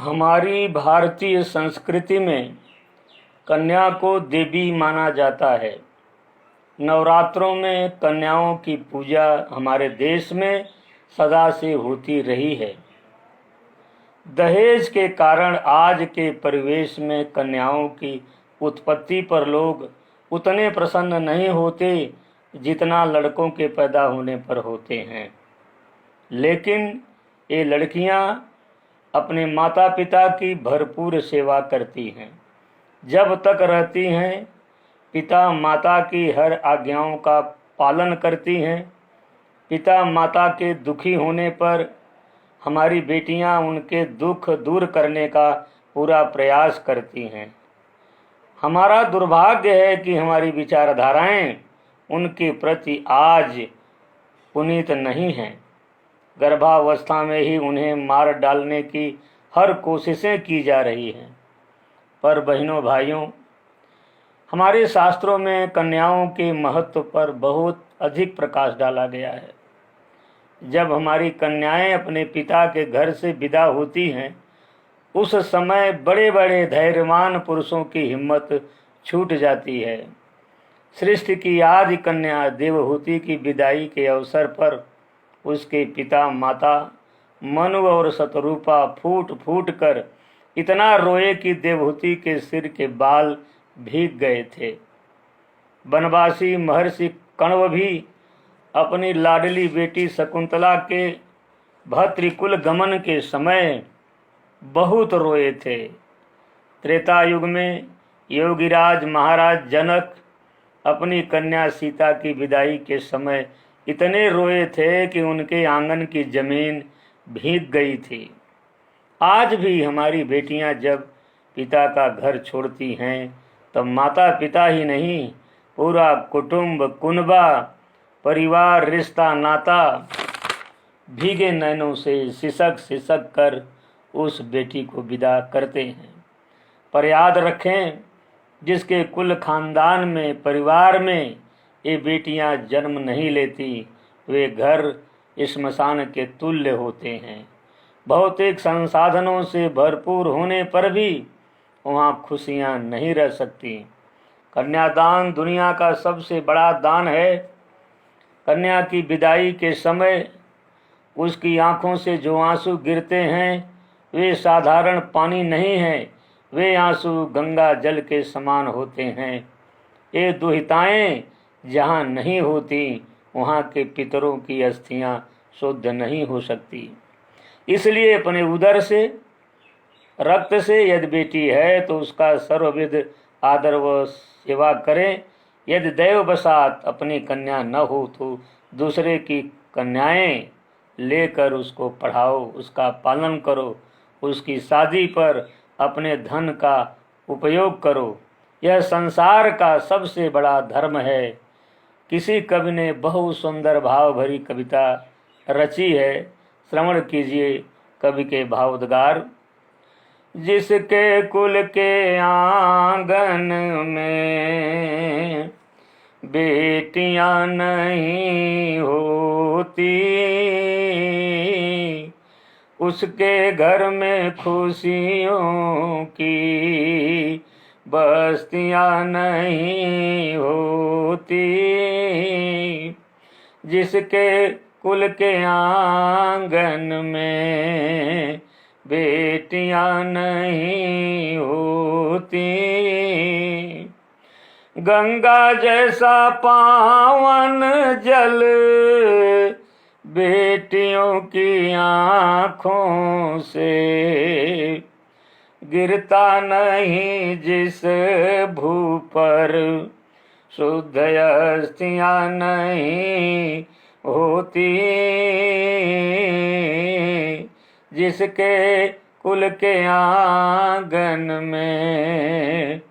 हमारी भारतीय संस्कृति में कन्या को देवी माना जाता है। नवरात्रों में कन्याओं की पूजा हमारे देश में सदा से होती रही है। दहेज के कारण आज के परिवेश में कन्याओं की उत्पत्ति पर लोग उतने प्रसन्न नहीं होते जितना लड़कों के पैदा होने पर होते हैं। लेकिन ये लड़कियां अपने माता पिता की भरपूर सेवा करती हैं। जब तक रहती हैं पिता माता की हर आज्ञाओं का पालन करती हैं। पिता माता के दुखी होने पर हमारी बेटियां उनके दुख दूर करने का पूरा प्रयास करती हैं। हमारा दुर्भाग्य है कि हमारी विचारधाराएं उनके प्रति आज पुनीत नहीं हैं। गर्भावस्था में ही उन्हें मार डालने की हर कोशिशें की जा रही हैं। पर बहनों भाइयों, हमारे शास्त्रों में कन्याओं के महत्व पर बहुत अधिक प्रकाश डाला गया है। जब हमारी कन्याएं अपने पिता के घर से विदा होती हैं, उस समय बड़े बड़े धैर्यवान पुरुषों की हिम्मत छूट जाती है। सृष्टि की आदि कन्या देवहूति की विदाई के अवसर पर उसके पिता माता मनु और शतरूपा फूट फूट कर इतना रोए कि देवहूति के सिर के बाल भीग गए थे। बनवासी महर्षि कण्व भी अपनी लाडली बेटी शकुंतला के भतृकुल गमन के समय बहुत रोए थे। त्रेता युग में योगीराज महाराज जनक अपनी कन्या सीता की विदाई के समय इतने रोए थे कि उनके आंगन की जमीन भीग गई थी। आज भी हमारी बेटियां जब पिता का घर छोड़ती हैं तब माता पिता ही नहीं, पूरा कुटुंब कुनबा परिवार रिश्ता नाता भीगे नैनों से सिसक सिसक कर उस बेटी को विदा करते हैं। पर याद रखें, जिसके कुल खानदान में परिवार में ये बेटियां जन्म नहीं लेती, वे घर श्मशान के तुल्य होते हैं। भौतिक संसाधनों से भरपूर होने पर भी वहाँ खुशियाँ नहीं रह सकती। कन्यादान दुनिया का सबसे बड़ा दान है। कन्या की विदाई के समय उसकी आंखों से जो आंसू गिरते हैं वे साधारण पानी नहीं हैं, वे आंसू गंगा जल के समान होते हैं। ये दुहिताएं जहाँ नहीं होती वहाँ के पितरों की अस्थियां शुद्ध नहीं हो सकती। इसलिए अपने उदर से रक्त से यदि बेटी है तो उसका सर्वविध आदर व सेवा करें। यदि दैववशात अपनी कन्या न हो तो दूसरे की कन्याएं लेकर उसको पढ़ाओ, उसका पालन करो, उसकी शादी पर अपने धन का उपयोग करो। यह संसार का सबसे बड़ा धर्म है। किसी कवि ने बहुत सुंदर भाव भरी कविता रची है, श्रवण कीजिए कवि के भावोद्गार। जिसके कुल के आंगन में बेटियां नहीं होती, उसके घर में खुशियों की बस्तियां नहीं होती। जिसके कुल के आंगन में बेटियां नहीं होती, गंगा जैसा पावन जल बेटियों की आँखों से गिरता नहीं। जिस भू पर शुद्ध अस्थियां नहीं होती, जिसके कुल के आंगन में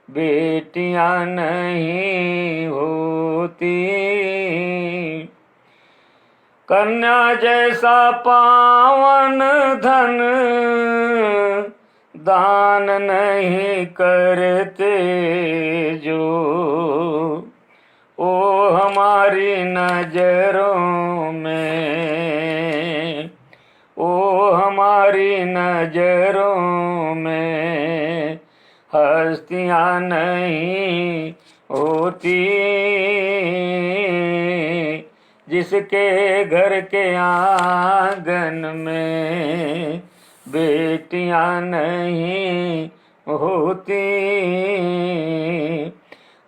बेटियां नहीं होती। कन्या जैसा पावन धन दान नहीं करते जो, ओ हमारी नजरों में, ओ हमारी नजरों बस्तियां नहीं होती, जिसके घर के आंगन में बेटियां नहीं होती।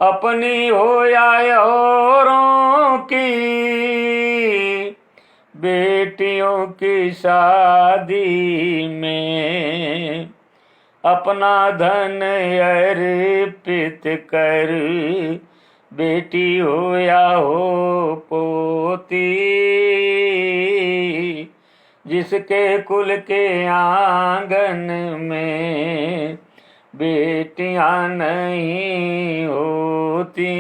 अपनी हो या औरों की बेटियों की शादी में अपना धन अर्पित कर, बेटी हो या हो पोती, जिसके कुल के आंगन में बेटियां नहीं होती,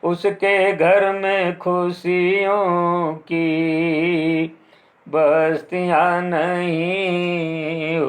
उसके घर में खुशियों की बस्तियां नहीं